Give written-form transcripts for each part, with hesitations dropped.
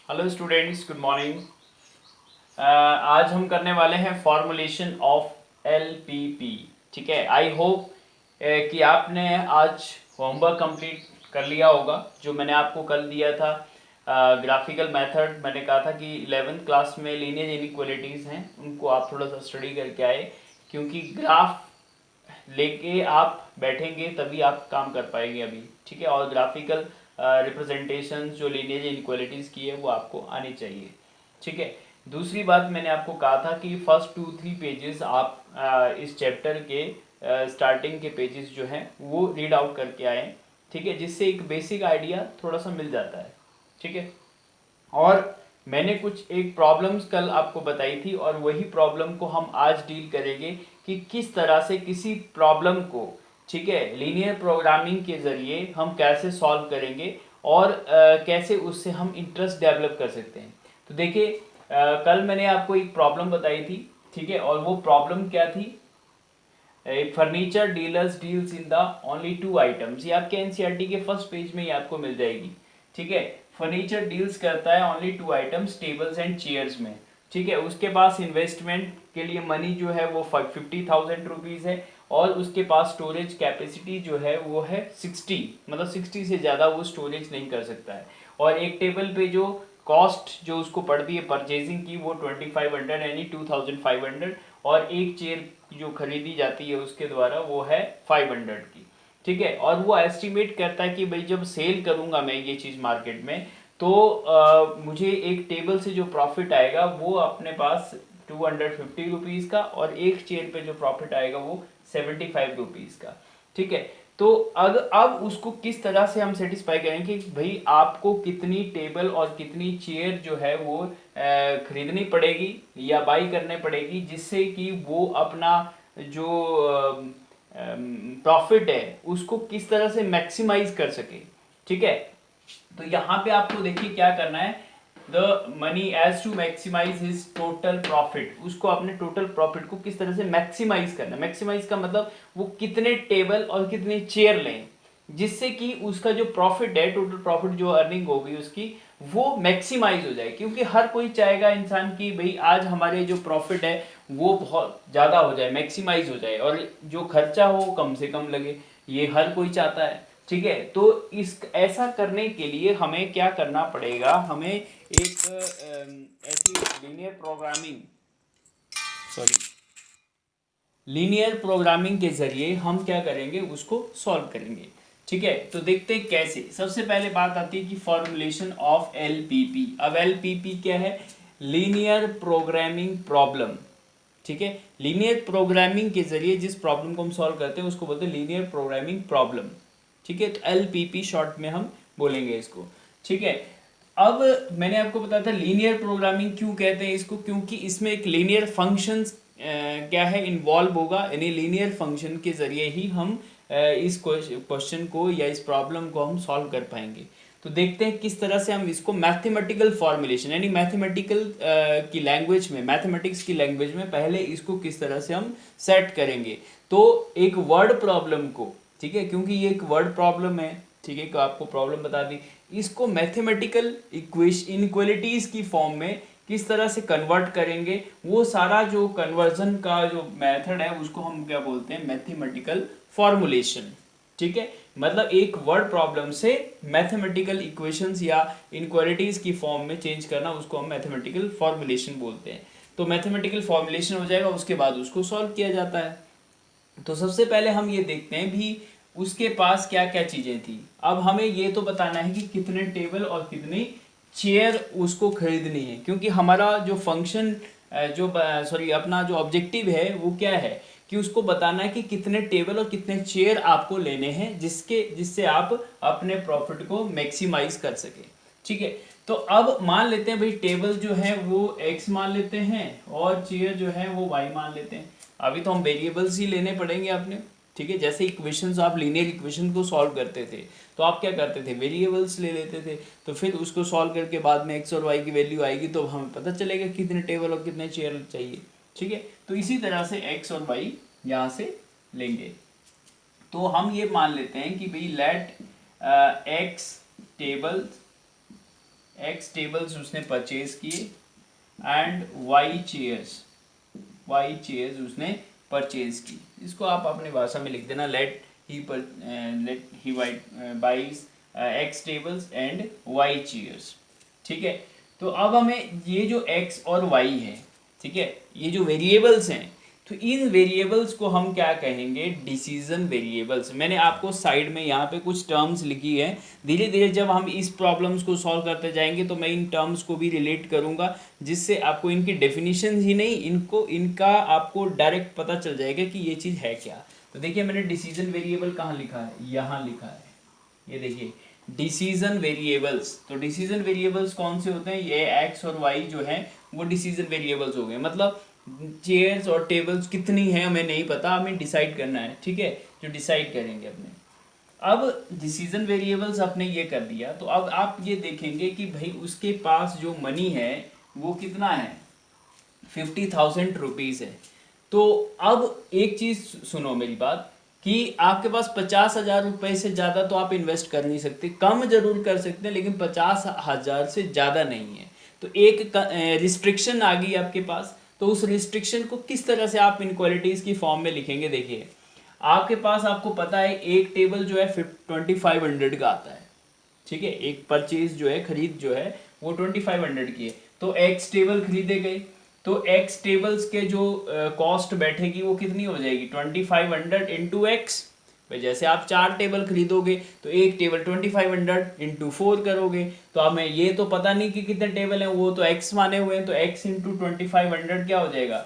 Hello students, good morning. आज हम करने वाले हैं फॉर्मुलेशन ऑफ एलपीपी। ठीक है, आई होप कि आपने आज होमवर्क कंप्लीट कर लिया होगा जो मैंने आपको कल दिया था। ग्राफिकल मेथड मैंने कहा था कि 11th क्लास में लीनियर इनइक्वालिटीज़ हैं, उनको आप थोड़ा सा स्टडी करके आए, क्योंकि ग्राफ लेके आप बैठेंगे तभी आप काम कर पाएंगे अभी। ठीक है, और ग्राफिकल रिप्रेजेंटेशन जो लीनियर इनइक्वालिटीज़ की है वो आपको आनी चाहिए। ठीक है, दूसरी बात मैंने आपको कहा था कि फर्स्ट 2-3 पेजेस आप इस चैप्टर के स्टार्टिंग के पेजेस जो हैं वो रीड आउट करके आए। ठीक है, जिससे एक बेसिक आइडिया थोड़ा सा मिल जाता है। ठीक है, और मैंने कुछ एक प्रॉब्लम्स कल आपको बताई थी और वही प्रॉब्लम को हम आज डील करेंगे कि किस तरह से किसी प्रॉब्लम को, ठीक है, लीनियर प्रोग्रामिंग के ज़रिए हम कैसे सॉल्व करेंगे और कैसे उससे हम इंटरेस्ट डेवलप कर सकते हैं। तो देखिए, कल मैंने आपको एक प्रॉब्लम बताई थी। ठीक है, और वो प्रॉब्लम क्या थी? Furniture dealers deals in the only two items. ये आपके एनसीईआरटी के फर्स्ट पेज में ही आपको मिल जाएगी। ठीक है, फर्नीचर डील्स करता है only two items, tables and chairs में। ठीक है, उसके पास इन्वेस्टमेंट के लिए मनी जो है वो 50,000 है, और उसके पास स्टोरेज कैपेसिटी जो है वो है 60, मतलब 60 से ज़्यादा वो स्टोरेज नहीं कर सकता है। और एक टेबल पे जो कॉस्ट जो उसको पड़ती है परचेजिंग की वो 2500 यानी 2500, और एक चेयर जो खरीदी जाती है उसके द्वारा वो है 500 की। ठीक है, और वो एस्टिमेट करता है कि भाई जब सेल करूंगा मैं ये चीज़ मार्केट में, तो मुझे एक टेबल से जो प्रॉफिट आएगा वो अपने पास 250 रुपीज़ का, और एक चेयर पे जो प्रॉफिट आएगा वो 75 रुपीज़ का। ठीक है, तो अब उसको किस तरह से हम सेटिस्फाई करेंगे कि भाई आपको कितनी टेबल और कितनी चेयर जो है वो खरीदनी पड़ेगी या बाई करने पड़ेगी, जिससे कि वो अपना जो प्रॉफिट है उसको किस तरह से मैक्सिमाइज कर सके। ठीक है, तो यहाँ पे आपको देखिए क्या करना है। The money has to maximise his total profit, उसको अपने टोटल प्रॉफिट को किस तरह से मैक्सिमाइज करना है। मैक्सिमाइज का मतलब वो कितने टेबल और कितने चेयर लें जिससे कि उसका जो प्रॉफिट है, टोटल प्रॉफिट जो अर्निंग होगी उसकी, वो मैक्सिमाइज हो जाए। क्योंकि हर कोई चाहेगा इंसान की भाई आज हमारे जो प्रॉफिट है वो बहुत ज़्यादा हो जाए, मैक्सिमाइज हो जाए, और जो खर्चा हो कम से कम लगे, ये हर कोई चाहता है। ठीक है, तो इस ऐसा करने के लिए हमें क्या करना पड़ेगा, हमें एक ऐसी linear programming, sorry, linear programming के जरिए हम क्या करेंगे, उसको सॉल्व करेंगे। ठीक है, तो देखते हैं कैसे। सबसे पहले बात आती है कि फॉर्मुलेशन ऑफ एलपीपी। अब एलपीपी क्या है? Linear programming problem. ठीक है, लीनियर प्रोग्रामिंग के जरिए जिस प्रॉब्लम को हम सॉल्व करते हैं उसको बोलते हैं लीनियर प्रोग्रामिंग प्रॉब्लम। ठीक है, तो एलपीपी शॉर्ट में हम बोलेंगे इसको। ठीक है, अब मैंने आपको बताया था लीनियर प्रोग्रामिंग क्यों कहते हैं इसको, क्योंकि इसमें एक लीनियर फंक्शंस क्या है इन्वॉल्व होगा, यानी लीनियर फंक्शन के जरिए ही हम इस क्वेश्चन को या इस प्रॉब्लम को हम सॉल्व कर पाएंगे। तो देखते हैं किस तरह से हम इसको मैथमेटिकल फॉर्मुलेशन, यानी मैथमेटिकल की लैंग्वेज में, मैथमेटिक्स की लैंग्वेज में पहले इसको किस तरह से हम सेट करेंगे। तो एक वर्ड प्रॉब्लम को, ठीक है, क्योंकि ये एक वर्ड प्रॉब्लम है, ठीक है, तो आपको प्रॉब्लम बता दी, इसको मैथमेटिकल इनइक्वालिटीज की फॉर्म में किस तरह से कन्वर्ट करेंगे, वो सारा जो कन्वर्जन का जो मेथड है उसको हम क्या बोलते हैं, मैथमेटिकल फॉर्मुलेशन। ठीक है, मतलब एक वर्ड प्रॉब्लम से मैथमेटिकल इक्वेशंस या इनक्वालिटीज की फॉर्म में चेंज करना, उसको हम मैथमेटिकल फॉर्मुलेशन बोलते हैं। तो मैथमेटिकल फॉर्मुलेशन हो जाएगा, उसके बाद उसको सॉल्व किया जाता है। तो सबसे पहले हम ये देखते हैं भी उसके पास क्या क्या चीज़ें थी। अब हमें ये तो बताना है कि कितने टेबल और कितनी चेयर उसको खरीदनी है, क्योंकि हमारा जो फंक्शन जो सॉरी अपना जो ऑब्जेक्टिव है वो क्या है कि उसको बताना है कि कितने टेबल और कितने चेयर आपको लेने हैं जिससे आप अपने प्रॉफिट को मैक्सिमाइज कर सके। ठीक है, तो अब मान लेते हैं भाई टेबल जो है वो x मान लेते हैं और चेयर जो है वो y मान लेते हैं। अभी तो हम वेरिएबल्स ही लेने पड़ेंगे आपने। ठीक है, जैसे इक्वेशंस, आप लीनियर इक्वेशन को सॉल्व करते थे तो आप क्या करते थे, वेरिएबल्स ले लेते थे। तो फिर उसको सॉल्व करके बाद में x और y की वैल्यू आएगी तो हमें पता चलेगा कितने टेबल और कितने चेयर चाहिए। ठीक है, तो इसी तरह से x और y यहाँ से लेंगे। तो हम ये मान लेते हैं कि भाई let x table x tables उसने परचेज किए एंड वाई चेयर्स उसने परचेज की। इसको आप अपनी भाषा में लिख देना, let he buys x tables and y chairs. ठीक है, तो अब हमें ये जो एक्स और वाई है, ठीक है, ये जो वेरिएबल्स हैं, तो इन वेरिएबल्स को हम क्या कहेंगे, डिसीजन वेरिएबल्स। मैंने आपको साइड में यहाँ पे कुछ टर्म्स लिखी है, धीरे धीरे जब हम इस प्रॉब्लम्स को सॉल्व करते जाएंगे तो मैं इन टर्म्स को भी रिलेट करूँगा, जिससे आपको इनकी डेफिनेशन ही नहीं, इनका आपको डायरेक्ट पता चल जाएगा कि ये चीज़ है क्या। तो देखिए मैंने डिसीजन वेरिएबल कहाँ लिखा है, यहाँ लिखा है, ये देखिए डिसीजन वेरिएबल्स। तो डिसीजन वेरिएबल्स कौन से होते हैं, ये एक्स और वाई जो है वो डिसीजन वेरिएबल्स हो गए। मतलब चेयर्स और टेबल्स कितनी है हमें नहीं पता, हमें डिसाइड करना है, ठीक है, जो डिसाइड करेंगे अपने। अब डिसीजन वेरिएबल्स आपने ये कर दिया, तो अब आप ये देखेंगे कि भाई उसके पास जो मनी है वो कितना है, 50,000 रुपीज़ है। तो अब एक चीज़ सुनो मेरी बात, कि आपके पास 50,000 रुपये से ज़्यादा तो आप इन्वेस्ट कर नहीं सकते, कम जरूर कर सकते हैं लेकिन 50,000 से ज़्यादा नहीं है। तो एक रिस्ट्रिक्शन आ गई आपके पास, तो उस रिस्ट्रिक्शन को किस तरह से आप इनक्वालिटीज़ की फॉर्म में लिखेंगे। देखिए आपके पास, आपको पता है एक टेबल जो है 2500 का आता है, ठीक है, एक परचेज जो है, खरीद जो है वो 2500 की है। तो एक्स टेबल खरीदे गए, तो एक्स टेबल्स के जो कॉस्ट बैठेगी वो कितनी हो जाएगी, 2500 इंटू एक्स। भाई जैसे आप 4 टेबल खरीदोगे तो एक टेबल 2500 इंटू 4 करोगे, तो हमें ये तो पता नहीं कि कितने टेबल हैं, वो तो एक्स माने हुए हैं, तो एक्स इंटू 2500 क्या हो जाएगा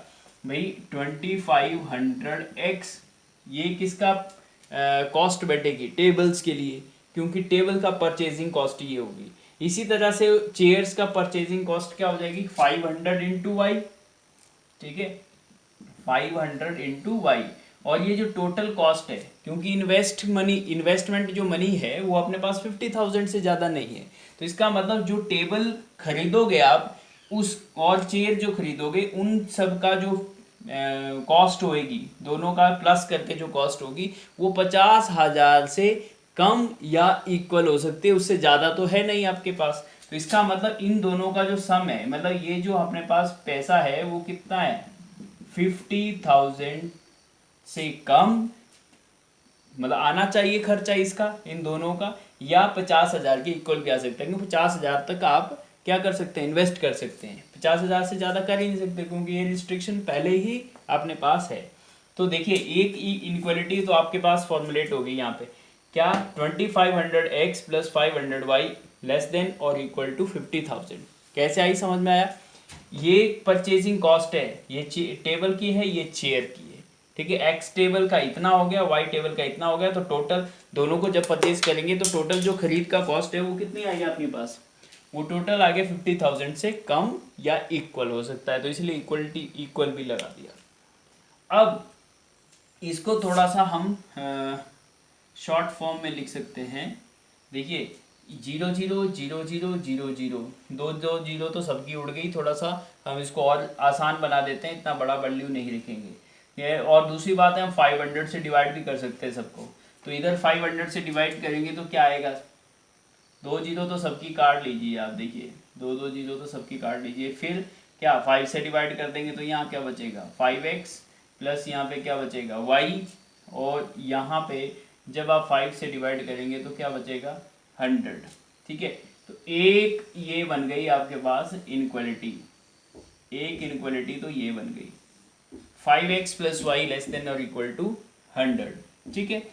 भाई, 2500 एक्स। ये किसका कॉस्ट बैठेगी, टेबल्स के लिए, क्योंकि टेबल का परचेजिंग कॉस्ट ये होगी। इसी तरह से चेयर्स का परचेजिंग कॉस्ट क्या हो जाएगी, 500 इंटू वाई, ठीक है, 500 इंटू वाई। और ये जो टोटल कॉस्ट है, क्योंकि इन्वेस्टमेंट जो मनी है वो अपने पास 50,000 से ज़्यादा नहीं है, तो इसका मतलब जो टेबल खरीदोगे आप उस, और चेयर जो खरीदोगे, उन सब का जो कॉस्ट होएगी, दोनों का प्लस करके जो कॉस्ट होगी वो 50,000 से कम या इक्वल हो सकती है, उससे ज़्यादा तो है नहीं आपके पास। तो इसका मतलब इन दोनों का जो सम है, मतलब ये जो अपने पास पैसा है वो कितना है, 50,000 से कम, मतलब आना चाहिए खर्चा इसका, इन दोनों का, या 50,000 के इक्वल भी आ सकता है, क्योंकि 50,000 तक आप क्या कर सकते हैं, इन्वेस्ट कर सकते हैं, 50,000 से ज़्यादा कर ही नहीं सकते क्योंकि ये रिस्ट्रिक्शन पहले ही अपने पास है। तो देखिए एक इनक्वालिटी तो आपके पास फॉर्मुलेट हो गई यहाँ पे, क्या, 2500x plus 500y less than और इक्वल टू 50,000। कैसे आई, समझ में आया। ये परचेजिंग कॉस्ट है, ये टेबल की है, ये चेयर की है, ठीक है, एक्स टेबल का इतना हो गया, वाई टेबल का इतना हो गया, तो टोटल दोनों को जब परचेज करेंगे तो टोटल जो खरीद का कॉस्ट है वो कितनी आई आपके पास, वो टोटल आगे 50,000 से कम या इक्वल हो सकता है, तो इसलिए इक्वलिटी इक्वल भी लगा दिया। अब इसको थोड़ा सा हम शॉर्ट फॉर्म में लिख सकते हैं। देखिए 0 0 0 0 0 0, दो जीरो तो सबकी उड़ गई, थोड़ा सा हम इसको और आसान बना देते हैं, इतना बड़ा वैल्यू नहीं लिखेंगे ये। और दूसरी बात है हम 500 से डिवाइड भी कर सकते हैं सबको, तो इधर 500 से डिवाइड करेंगे तो क्या आएगा, 2 जीरो तो सबकी काट लीजिए आप, देखिए 2 जीरो तो सबकी काट लीजिए, फिर क्या 5 से डिवाइड कर देंगे तो यहाँ क्या बचेगा 5x प्लस यहाँ पे क्या बचेगा y, और यहाँ पे जब आप 5 से डिवाइड करेंगे तो क्या बचेगा 100, ठीक है। तो एक ये बन गई आपके पास इनक्वालिटी, एक इनक्वालिटी तो ये बन गई 5x plus Y less than और इक्वल टू 100, ठीक है।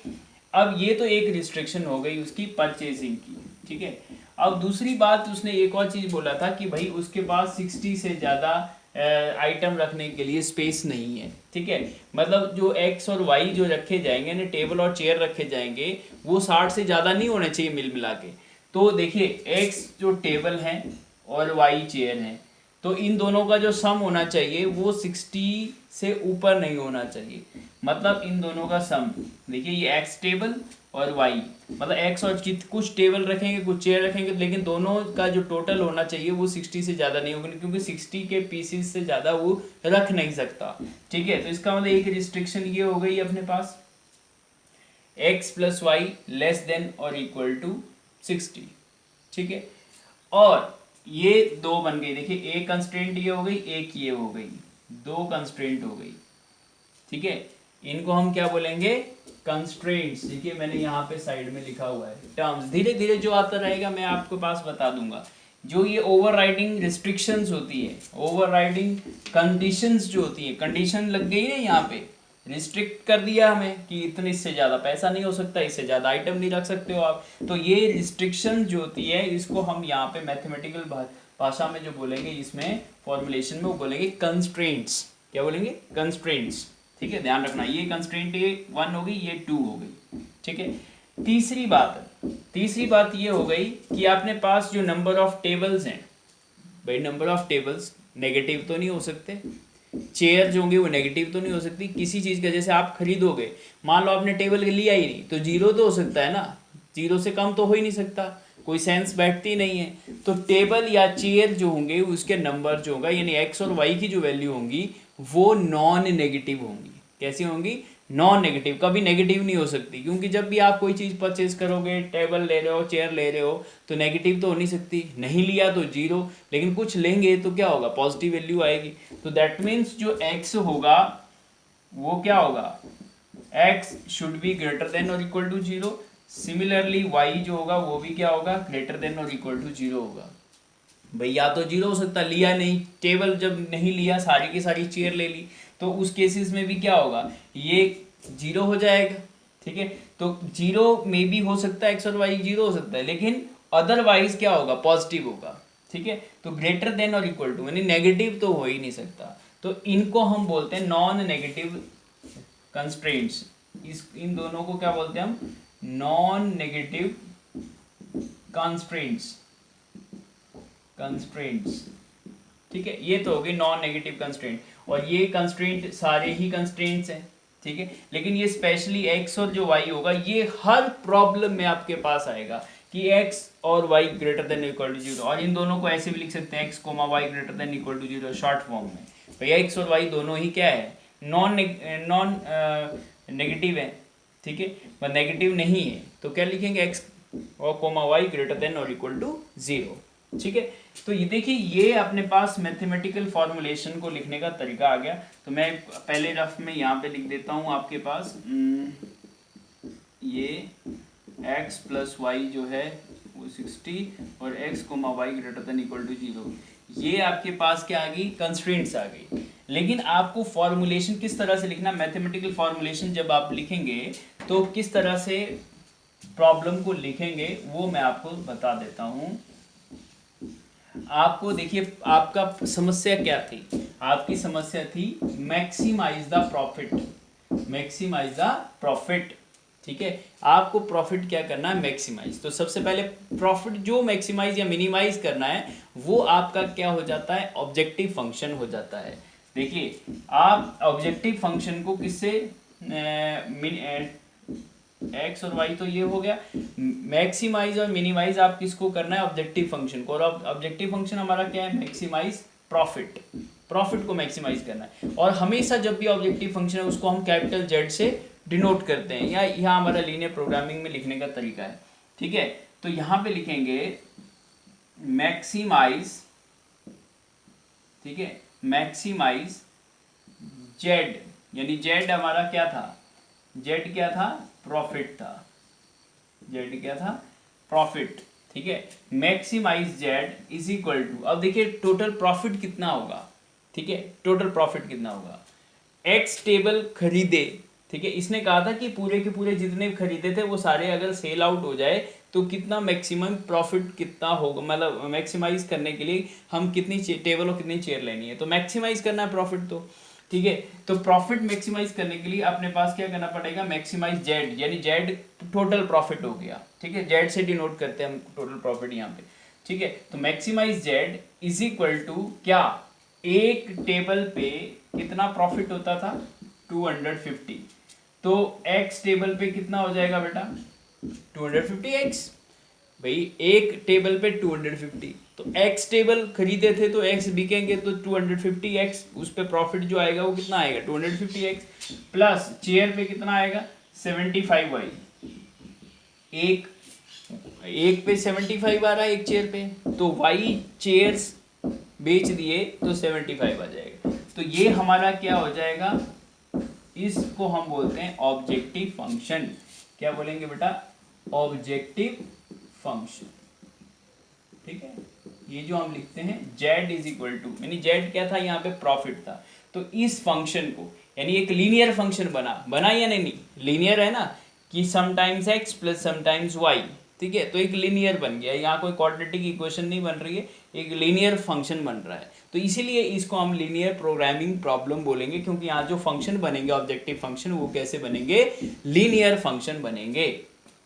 अब ये तो एक रिस्ट्रिक्शन हो गई उसकी परचेजिंग की, ठीक है। अब दूसरी बात उसने एक और चीज़ बोला था कि भाई उसके पास 60 से ज़्यादा आइटम रखने के लिए स्पेस नहीं है, ठीक है। मतलब जो एक्स और वाई जो रखे जाएंगे ना, टेबल और चेयर रखे जाएंगे, वो 60 से ज़्यादा नहीं होने चाहिए मिल मिला के। तो देखिए एक्स जो टेबल हैं और वाई चेयर हैं, तो इन दोनों का जो सम होना चाहिए वो 60 से ऊपर नहीं होना चाहिए। मतलब इन दोनों का सम, देखिए ये एक्स टेबल और वाई, मतलब एक्स और कुछ टेबल रखेंगे कुछ चेयर रखेंगे, लेकिन दोनों का जो टोटल होना चाहिए वो 60 से ज़्यादा नहीं होगा, क्योंकि 60 के पीसीस से ज़्यादा वो रख नहीं सकता, ठीक है। तो इसका मतलब एक रिस्ट्रिक्शन ये हो गई अपने पास, X plus Y less than और इक्वल टू 60, ठीक है। और ये दो बन गई, देखिए एक कंस्ट्रेंट ये हो गई, एक ये हो गई, दो कंस्ट्रेंट हो गई, ठीक है। इनको हम क्या बोलेंगे, कंस्ट्रेंट्स। देखिए मैंने यहाँ पे साइड में लिखा हुआ है टर्म्स, धीरे धीरे जो आता रहेगा मैं आपके पास बता दूंगा। जो ये ओवरराइडिंग रिस्ट्रिक्शंस होती है, ओवरराइडिंग कंडीशंस जो होती है, कंडीशन लग गई है यहाँ पे, रिस्ट्रिक्ट कर दिया हमें कि इतने, इससे ज़्यादा पैसा नहीं हो सकता, इससे ज़्यादा आइटम नहीं रख सकते हो आप, तो ये रिस्ट्रिक्शन जो होती है इसको हम यहाँ पे मैथमेटिकल भाषा में जो बोलेंगे, इसमें फॉर्मुलेशन में वो बोलेंगे कंस्ट्रेंट्स। क्या बोलेंगे, कंस्ट्रेंट्स, ठीक है। ध्यान रखना, ये कंस्ट्रेंट ये 1 हो गई, ये 2 हो गई, ठीक है। तीसरी बात ये हो गई कि आपने पास जो नंबर ऑफ टेबल्स हैं, भाई नंबर ऑफ टेबल्स नेगेटिव तो नहीं हो सकते, चेयर जो होंगे वो नेगेटिव तो नहीं हो सकती किसी चीज़ का। जैसे आप खरीदोगे, मान लो आपने टेबल लिया ही नहीं, तो जीरो तो हो सकता है ना, जीरो से कम तो हो ही नहीं सकता, कोई सेंस बैठती नहीं है। तो टेबल या चेयर जो होंगे उसके नंबर जो होगा, यानी एक्स और वाई की जो वैल्यू होंगी वो नॉन नेगेटिव होंगी। कैसी होंगी, नॉन नेगेटिव, कभी नेगेटिव नहीं हो सकती, क्योंकि जब भी आप कोई चीज़ परचेज करोगे, टेबल ले रहे हो, चेयर ले रहे हो, तो नेगेटिव तो हो नहीं सकती, नहीं लिया तो जीरो, लेकिन कुछ लेंगे तो क्या होगा, पॉजिटिव वैल्यू आएगी। तो दैट मीन्स जो एक्स होगा वो क्या होगा, X should be greater than और equal to zero. Similarly Y जो होगा वो भी क्या होगा, ग्रेटर देन और इक्वल टू जीरो होगा। भाई या तो जीरो हो सकता, लिया नहीं, टेबल जब नहीं लिया, सारी की सारी चेयर ले ली, तो उस केसेस में भी क्या होगा, ये जीरो हो जाएगा, ठीक है। तो जीरो में भी हो सकता है, एक्स और वाई जीरो हो सकता है, लेकिन अदरवाइज क्या होगा, पॉजिटिव होगा, ठीक है। तो ग्रेटर देन और इक्वल टू यानी नेगेटिव तो हो ही नहीं सकता, तो इनको हम बोलते हैं नॉन नेगेटिव कंस्ट्रेंट्स। इन दोनों को क्या बोलते हैं हम, नॉन नेगेटिव कंस्ट्रेंट्स, ठीक है। ये तो होगी नॉन नेगेटिव कंस्ट्रेंट, और ये कंस्ट्रेंट सारे ही कंस्ट्रेंट्स हैं, ठीक है। लेकिन ये स्पेशली एक्स और जो वाई होगा, ये हर प्रॉब्लम में आपके पास आएगा कि एक्स और y greater than equal to zero, और इन दोनों को ऐसे भी लिख सकते हैं, x comma y greater than equal to zero short form में। भैया एक्स और वाई दोनों ही क्या है, नॉन नेगेटिव है, ठीक है, पर नेगेटिव नहीं है, तो क्या लिखेंगे, एक्स और कोमा वाई ग्रेटर देन और इक्वल टू जीरो, ठीक है। तो ये देखिए, ये अपने पास मैथमेटिकल फॉर्मुलेशन को लिखने का तरीका आ गया। तो मैं पहले रफ में यहाँ पे लिख देता हूँ आपके पास, ये x प्लस वाई जो है वो 60 और x comma y greater than equal to zero, ये आपके पास क्या आ गई, कंस्ट्रेंट्स आ गई। लेकिन आपको फॉर्मुलेशन किस तरह से लिखना, मैथमेटिकल फॉर्मुलेशन जब आप लिखेंगे तो किस तरह से प्रॉब्लम को लिखेंगे वो मैं आपको बता देता हूँ। आपको देखिए, आपका समस्या क्या थी, आपकी समस्या थी maximise the profit, maximise the profit, ठीक है। आपको प्रॉफिट क्या करना है, मैक्सिमाइज। तो सबसे पहले प्रॉफिट जो मैक्सिमाइज या मिनिमाइज करना है वो आपका क्या हो जाता है, ऑब्जेक्टिव फंक्शन हो जाता है। देखिए, आप ऑब्जेक्टिव फंक्शन को किससे, एक्स और वाई तो ये हो गया, मैक्सिमाइज और मिनिमाइज आप किसको करना है, ऑब्जेक्टिव फंक्शन को। और ऑब्जेक्टिव फंक्शन हमारा क्या है, मैक्सिमाइज प्रॉफिट, प्रॉफिट को मैक्सिमाइज करना है। और हमेशा जब भी ऑब्जेक्टिव फंक्शन है उसको हम कैपिटल जेड से डिनोट करते हैं, या यहाँ हमारा लीनियर प्रोग्रामिंग में लिखने का तरीका है, ठीक है। तो यहाँ पे लिखेंगे मैक्सिमाइज, ठीक है, मैक्सिमाइज जेड, यानी जेड हमारा क्या था, जेड क्या था, प्रॉफिट था, जेड क्या था, प्रॉफिट, ठीक है। Maximise z is equal to, अब देखिए टोटल प्रॉफिट कितना होगा, ठीक है, टोटल प्रॉफिट कितना होगा, एक्स टेबल खरीदे, ठीक है। इसने कहा था कि पूरे के पूरे जितने खरीदे थे वो सारे अगर सेल आउट हो जाए तो कितना मैक्सिमम प्रॉफिट कितना होगा, मतलब मैक्सिमाइज करने के लिए हम कितनी टेबल और कितनी चेयर लेनी है, तो मैक्सिमाइज करना है प्रॉफिट, तो ठीक है। तो प्रॉफिट मैक्सिमाइज करने के लिए अपने पास क्या करना पड़ेगा, मैक्सिमाइज जेड, यानी जेड टोटल प्रॉफिट हो गया, ठीक है। जेड से डिनोट करते हैं हम टोटल प्रॉफिट यहाँ पे, ठीक है। तो maximise z is equal to क्या, एक टेबल पे कितना प्रॉफिट होता था, 250, तो एक्स टेबल पे कितना हो जाएगा बेटा, 250x, भाई एक टेबल पे 250, तो एक्स टेबल खरीदे थे तो एक्स बिकेंगे तो 250x, उस पे प्रॉफिट जो आएगा वो कितना आएगा, 250x, प्लस चेयर पे कितना आएगा, 75y, एक पे 75 आ रहा है एक चेयर पे, तो y चेयर्स बेच दिए तो 75 आ जाएगा। तो ये हमारा क्या हो जाएगा, इसको हम बोलते हैं ऑब्जेक्टिव फंक्शन। क्या बोलेंगे बेटा, ऑब्जेक्टिव फंक्शन। ठीक है, ये जो हम लिखते हैं z इज इक्वल टू, यानी z क्या था यहाँ पे, प्रॉफिट था। तो इस फंक्शन को, यानी एक लीनियर फंक्शन बना या नहीं, लीनियर है ना, कि sometimes x plus sometimes y, ठीक है, तो एक लीनियर बन गया। यहाँ कोई क्वाड्रेटिक इक्वेशन नहीं बन रही है, एक लीनियर फंक्शन बन रहा है। तो इसीलिए इसको हम लीनियर प्रोग्रामिंग प्रॉब्लम बोलेंगे, क्योंकि यहाँ जो फंक्शन बनेंगे ऑब्जेक्टिव फंक्शन, वो कैसे बनेंगे, लीनियर फंक्शन बनेंगे।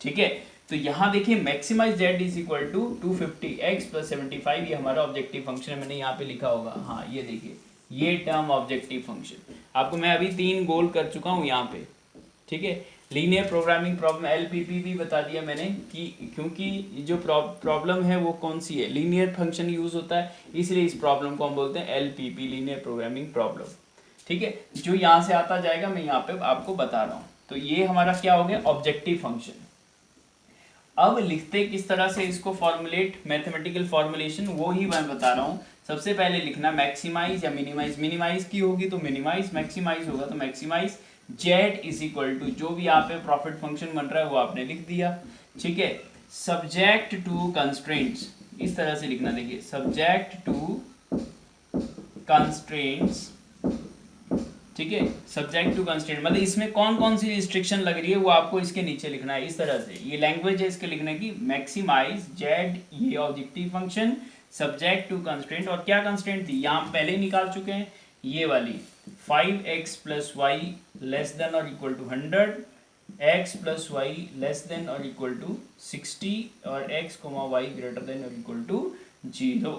ठीक है, तो यहाँ देखिए maximise z is equal to 250x plus 75, ये हमारा ऑब्जेक्टिव फंक्शन है। मैंने यहाँ पे लिखा होगा, हाँ ये देखिए, ये टर्म ऑब्जेक्टिव फंक्शन आपको मैं अभी 3 गोल कर चुका हूँ यहाँ पे। ठीक है, लीनियर प्रोग्रामिंग प्रॉब्लम LPP भी बता दिया मैंने, कि क्योंकि जो प्रॉब्लम है वो कौन सी है, लीनियर फंक्शन यूज होता है, इसलिए इस प्रॉब्लम को हम बोलते हैं LPP, लीनियर प्रोग्रामिंग प्रॉब्लम। ठीक है, जो यहाँ से आता जाएगा मैं यहाँ पे आपको बता रहा हूँ। तो ये हमारा क्या हो गया, ऑब्जेक्टिव फंक्शन। अब लिखते किस तरह से इसको फॉर्मुलेट, मैथमेटिकल फॉर्मुलेशन वो ही मैं बता रहा हूँ। सबसे पहले लिखना मैक्सिमाइज या मिनिमाइज, मिनिमाइज की होगी तो मिनिमाइज, मैक्सिमाइज होगा तो maximise. z is equal to, जो भी यहाँ पे प्रॉफिट फंक्शन बन रहा है वो आपने लिख दिया। ठीक है, सब्जेक्ट टू कंस्ट्रेंट्स, इस तरह से लिखना, देखिए सब्जेक्ट टू कंस्ट्रेंट्स। ठीक है, सब्जेक्ट टू कंस्ट्रेंट मतलब इसमें कौन कौन सी रिस्ट्रिक्शन लग रही है वो आपको इसके नीचे लिखना है। इस तरह से ये लैंग्वेज है इसके लिखने की, मैक्सिमाइज z, ये objective function, subject to constraint. और क्या कंस्ट्रेंट थी, यहाँ पहले ही निकाल चुके हैं, ये वाली 5x plus Y less than और equal to 100, x plus Y less than और इक्वल टू 60, और x y ग्रेटर देन और इक्वल टू 0।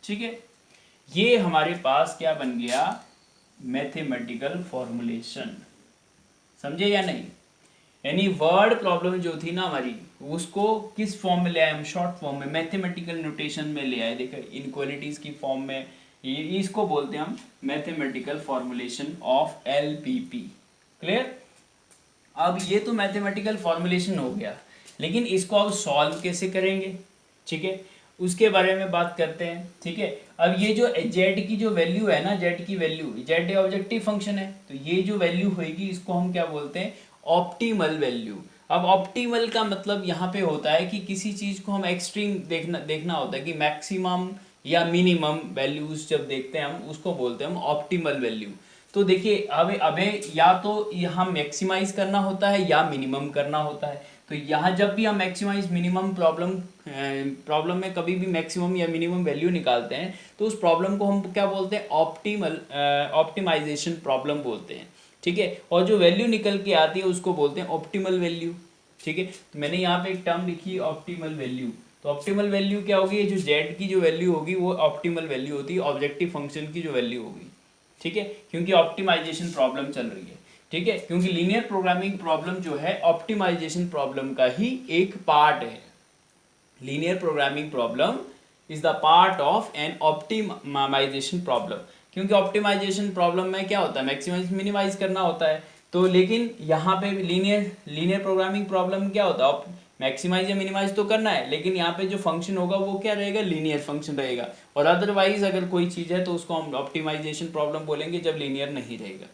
ठीक है, ये हमारे पास क्या बन गया, मैथमेटिकल फॉर्मुलेशन। समझे या नहीं, यानी वर्ड प्रॉब्लम जो थी ना हमारी, उसको किस फॉर्म में ले आए हम, शॉर्ट फॉर्म में, मैथमेटिकल नोटेशन में ले आए। देखो इनक्वालिटीज की फॉर्म में, इसको बोलते हैं हम mathematical formulation of LPP। Clear, अब ये तो मैथमेटिकल फॉर्मुलेशन हो गया, लेकिन इसको अब सॉल्व कैसे करेंगे, ठीक है, उसके बारे में बात करते हैं। ठीक है, अब ये जो z की जो वैल्यू है ना, z की वैल्यू, z ऑब्जेक्टिव फंक्शन है, तो ये जो वैल्यू होगी इसको हम क्या बोलते हैं, ऑप्टिमल वैल्यू। अब ऑप्टिमल का मतलब यहाँ पे होता है कि किसी चीज को हम एक्सट्रीम देखना होता है, कि मैक्सिमम या मिनिमम वैल्यूज जब देखते हैं हम, उसको बोलते हैं हम ऑप्टिमल वैल्यू। तो देखिए अबे या तो यहाँ मैक्सिमाइज करना होता है या मिनिमम करना होता है। तो यहाँ जब भी हम मैक्सिमाइज मिनिमम प्रॉब्लम में कभी भी मैक्सिमम या मिनिमम वैल्यू निकालते हैं, तो उस प्रॉब्लम को हम क्या बोलते हैं, ऑप्टिमाइजेशन प्रॉब्लम बोलते हैं। ठीक है, और जो वैल्यू निकल के आती है उसको बोलते हैं ऑप्टिमल वैल्यू। ठीक है, तो मैंने यहाँ पे एक टर्म लिखी है ऑप्टिमल वैल्यू। तो ऑप्टिमल वैल्यू क्या होगी, ये जो z की जो वैल्यू होगी वो ऑप्टिमल वैल्यू होती है, ऑब्जेक्टिव फंक्शन की जो वैल्यू होगी। ठीक है, क्योंकि ऑप्टिमाइजेशन प्रॉब्लम चल रही है। ठीक है, क्योंकि लीनियर प्रोग्रामिंग प्रॉब्लम जो है ऑप्टिमाइजेशन प्रॉब्लम का ही एक पार्ट है। Linear programming problem is the part of an optimization problem, क्योंकि ऑप्टिमाइजेशन प्रॉब्लम में क्या होता है, मैक्सिमाइज मिनिमाइज करना होता है। तो लेकिन यहाँ पे लीनियर प्रोग्रामिंग प्रॉब्लम क्या होता है, मैक्सिमाइज या मिनिमाइज तो करना है, लेकिन यहाँ पे जो फंक्शन होगा वो क्या रहेगा, लीनियर फंक्शन रहेगा। और अदरवाइज अगर कोई चीज़ है तो उसको हम ऑप्टिमाइजेशन प्रॉब्लम बोलेंगे जब लीनियर नहीं रहेगा।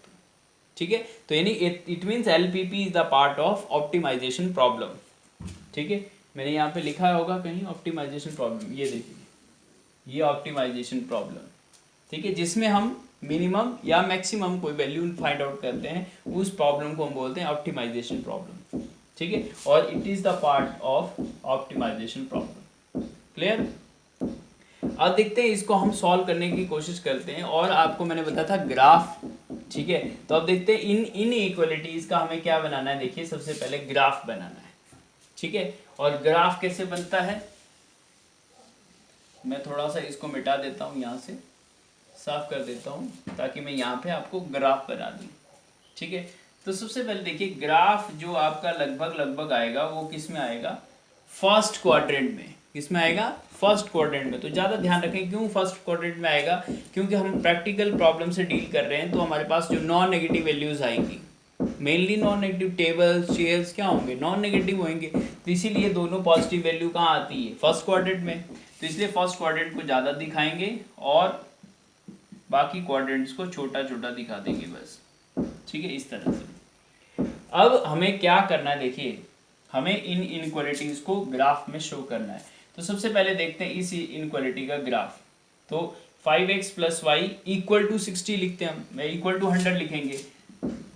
ठीक है, तो यानी it means LPP is the part of optimization problem. ठीक है, मैंने यहाँ पे लिखा होगा कहीं ऑप्टिमाइजेशन प्रॉब्लम, ये देखिए ये ऑप्टिमाइजेशन प्रॉब्लम। ठीक है, जिसमें हम मिनिमम या मैक्सिमम कोई वैल्यू फाइंड आउट करते हैं, उस प्रॉब्लम को हम बोलते हैं ऑप्टिमाइजेशन प्रॉब्लम। ठीक है, और it is the part of optimization problem. Clear, अब देखते हैं इसको हम सॉल्व करने की कोशिश करते हैं। और आपको मैंने बताया था ग्राफ। ठीक है, तो अब देखते हैं इन इक्वलिटीज का हमें क्या बनाना है। देखिए सबसे पहले ग्राफ बनाना है। ठीक है, और ग्राफ कैसे बनता है, मैं थोड़ा सा इसको मिटा देता हूँ, यहाँ से साफ कर देता हूँ ताकि मैं यहाँ पे आपको ग्राफ बना दूँ। ठीक है, तो सबसे पहले देखिए ग्राफ जो आपका लगभग आएगा वो किस में आएगा, फर्स्ट क्वाड्रेंट में। किस में आएगा, फर्स्ट क्वाड्रेंट में। तो ज़्यादा ध्यान रखें क्यों फर्स्ट क्वाड्रेंट में आएगा, क्योंकि हम प्रैक्टिकल प्रॉब्लम से डील कर रहे हैं, तो हमारे पास जो नॉन नेगेटिव वैल्यूज आएंगी, mainly non negative, tables chairs क्या होंगे, नॉन नेगेटिव होंगे। तो इसीलिए दोनों पॉजिटिव वैल्यू कहाँ आती है, फर्स्ट क्वाड्रेंट में। तो इसलिए फर्स्ट क्वाड्रेंट को ज़्यादा दिखाएंगे और बाकी क्वाड्रेंट्स को छोटा छोटा दिखा देंगे बस। ठीक है, इस तरह से। अब हमें क्या करना है, देखिए हमें इन इनक्वालिटीज़ को ग्राफ में शो करना है। तो सबसे पहले देखते हैं इस इनक्वालिटी का ग्राफ। तो 5x plus y equal to 60 लिखते हैं हम, इक्वल टू 100 लिखेंगे।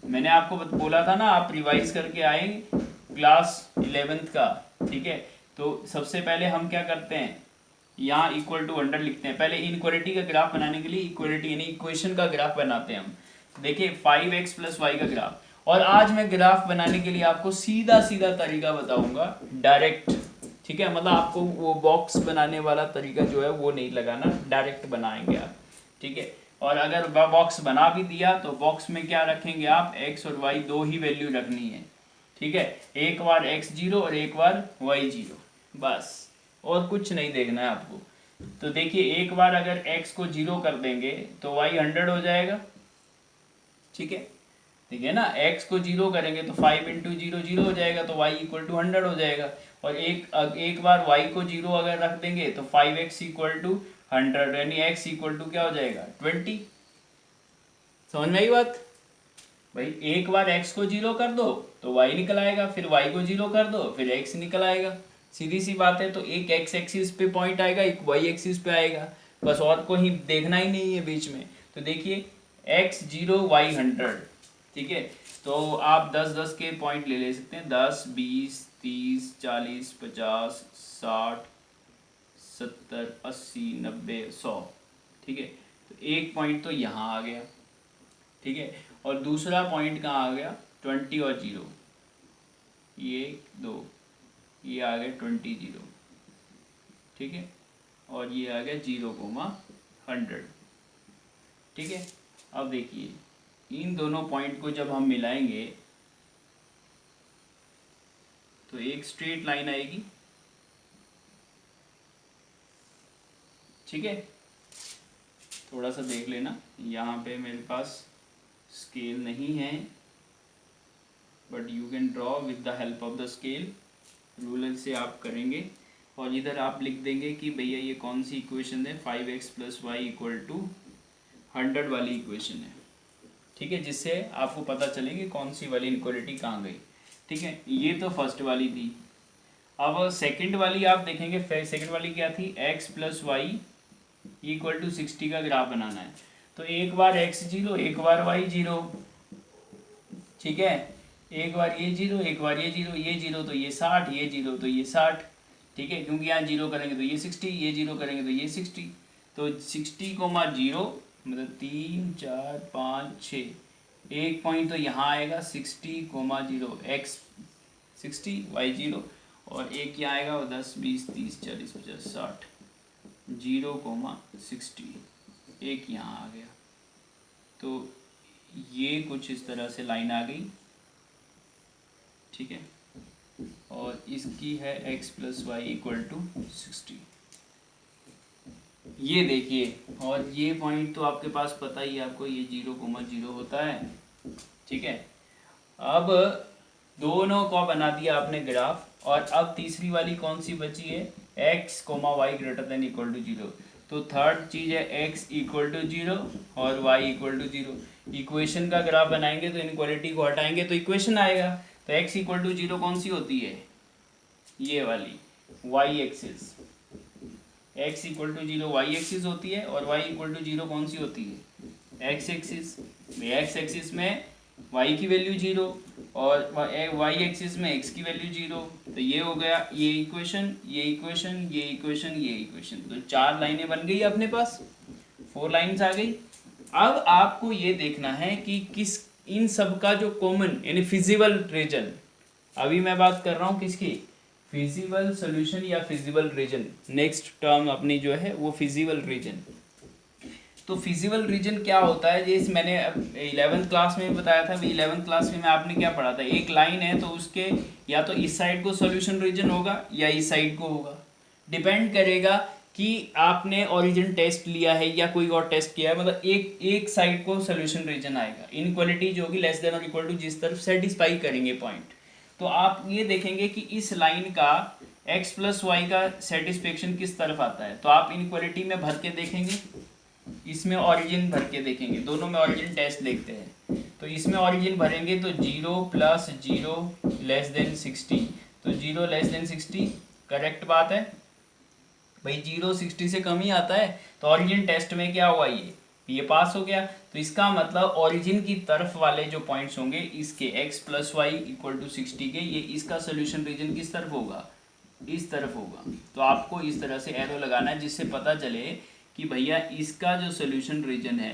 मैंने आपको बोला था ना, आप रिवाइज करके आए क्लास 11th का। ठीक है, तो सबसे पहले हम क्या करते हैं, यहाँ इक्वल टू 100 लिखते हैं। पहले इनक्वालिटी का ग्राफ बनाने के लिए इक्वालिटी यानी इक्वेशन का ग्राफ बनाते हैं हम। देखिए 5x प्लस वाई का ग्राफ, और आज मैं ग्राफ बनाने के लिए आपको सीधा सीधा तरीका बताऊंगा, डायरेक्ट। ठीक है, मतलब आपको वो बॉक्स बनाने वाला तरीका जो है वो नहीं लगाना, डायरेक्ट बनाएंगे आप। ठीक है, और अगर बॉक्स बना भी दिया तो बॉक्स में क्या रखेंगे आप, x और y दो ही वैल्यू रखनी है। ठीक है, एक बार x0 और एक बार y0, बस और कुछ नहीं देखना है आपको। तो देखिए एक बार अगर x को 0 कर देंगे तो y 100 हो जाएगा। ठीक है, ठीक है ना, x को 0 करेंगे तो 5 इंटू 0 0 हो जाएगा, तो y इक्वल टू 100 हो जाएगा। और एक बार y को 0 अगर रख देंगे तो 5x इक्वल टू 100, यानी x इक्वल टू क्या हो जाएगा, 20। समझ में आई बात भाई? एक बार x को 0 कर दो तो y निकल आएगा, फिर y को 0 कर दो फिर x निकल आएगा। सीधी सी बात है। तो एक x एक्सिस पे पॉइंट आएगा, एक y एक्सिस पे आएगा, बस और को ही देखना ही नहीं है बीच में। तो देखिए x0 y 100। ठीक है, तो आप 10-10 के पॉइंट ले सकते हैं, 10 20 30 40 50 60 70 80 90 100। ठीक है, तो एक पॉइंट तो यहाँ आ गया। ठीक है, और दूसरा पॉइंट कहाँ आ गया, 20 और 0, ये 2, ये आ गया 20 0। ठीक है, और ये आ गया 0,100। ठीक है, अब देखिए इन दोनों पॉइंट को जब हम मिलाएंगे तो एक स्ट्रेट लाइन आएगी। ठीक है, थोड़ा सा देख लेना, यहाँ पे मेरे पास स्केल नहीं है, but you can draw with the help of the scale. Ruler से आप करेंगे और इधर आप लिख देंगे कि भैया ये कौन सी इक्वेशन है, 5x plus y equal to 100 वाली इक्वेशन है। ठीक है, जिससे आपको पता चले कि कौन सी वाली इनक्वालिटी कहाँ गई। ठीक है, ये तो फर्स्ट वाली थी। अब सेकंड वाली आप देखेंगे, सेकंड वाली क्या थी, x plus y equal to 60 का ग्राफ बनाना है। तो एक बार x0 एक बार y0। ठीक है, एक बार ये 0 एक बार ये 0, ये 0 तो ये 60, ये 0 तो ये 60। ठीक है, क्योंकि यहाँ 0 करेंगे तो ये 60, ये 0 करेंगे तो ये 60। तो 60,0 मतलब 3 4 5 6, एक पॉइंट तो यहाँ आएगा 60,0 x 60 y0, और एक यहाँ आएगा 10 20 30 40 50 60 0,60, एक यहाँ आ गया। तो ये कुछ इस तरह से लाइन आ गई। ठीक है, और इसकी है x plus y equal to 60। ये देखिए, और ये पॉइंट तो आपके पास पता ही है आपको, ये 0,0 होता है। ठीक है, अब दोनों को बना दिया आपने ग्राफ, और अब तीसरी वाली कौन सी बची है, x, y greater than equal to 0। तो थर्ड चीज है x इक्वल टू 0 और y इक्वल टू 0। इक्वेशन का ग्राफ बनाएंगे तो इनक्वालिटी को हटाएंगे तो इक्वेशन आएगा। तो x इक्वल टू 0 कौन सी होती है, ये वाली y axis. x equal to 0 y axis होती है, और y इक्वल टू 0 कौन सी होती है, x एक्सिस। x एक्सिस में y की वैल्यू 0 और y एक्सिस में x की वैल्यू 0। तो ये हो गया ये इक्वेशन, ये इक्वेशन, ये इक्वेशन, ये इक्वेशन। तो 4 लाइनें बन गई अपने पास, 4 लाइन्स आ गई। अब आपको ये देखना है कि किस इन सब का जो कॉमन यानी फिजिबल रीजन, अभी मैं बात कर रहा हूँ किसकी, फिजिबल सॉल्यूशन या फिजिबल रीजन। नेक्स्ट टर्म अपनी जो है वो फिजिबल रीजन। तो फिजिबल रीजन क्या होता है, जैसे मैंने 11th क्लास में बताया था। 11th क्लास में आपने क्या पढ़ा था, एक लाइन है तो उसके या तो इस साइड को सॉल्यूशन रीजन होगा या इस साइड को होगा। डिपेंड करेगा कि आपने ओरिजिन टेस्ट लिया है या कोई और टेस्ट किया है, मतलब एक साइड को सॉल्यूशन रीजन आएगा। इनक्वालिटी जो होगी लेस देन और इक्वल टू जिस तरफ सेटिस्फाई करेंगे पॉइंट, तो आप ये देखेंगे कि इस लाइन का x प्लस वाई का सेटिस्फेक्शन किस तरफ आता है। तो आप इनइक्वालिटी में भर के देखेंगे, इसमें ऑरिजिन भर के देखेंगे, दोनों में ऑरिजिन टेस्ट देखते हैं। तो इसमें ऑरिजिन भरेंगे तो 0 + 0 < 60, तो 0 < 60 करेक्ट बात है भाई, 0 60 से कम ही आता है। तो ऑरिजिन टेस्ट में क्या हुआ, ये पास हो गया। तो इसका मतलब ऑरिजिन की तरफ वाले जो पॉइंट्स होंगे इसके x plus y equal to 60 के, ये इसका सोल्यूशन रीजन किस तरफ होगा, इस तरफ होगा। तो आपको इस तरह से एरो लगाना है जिससे पता चले कि भैया इसका जो सोल्यूशन रीजन है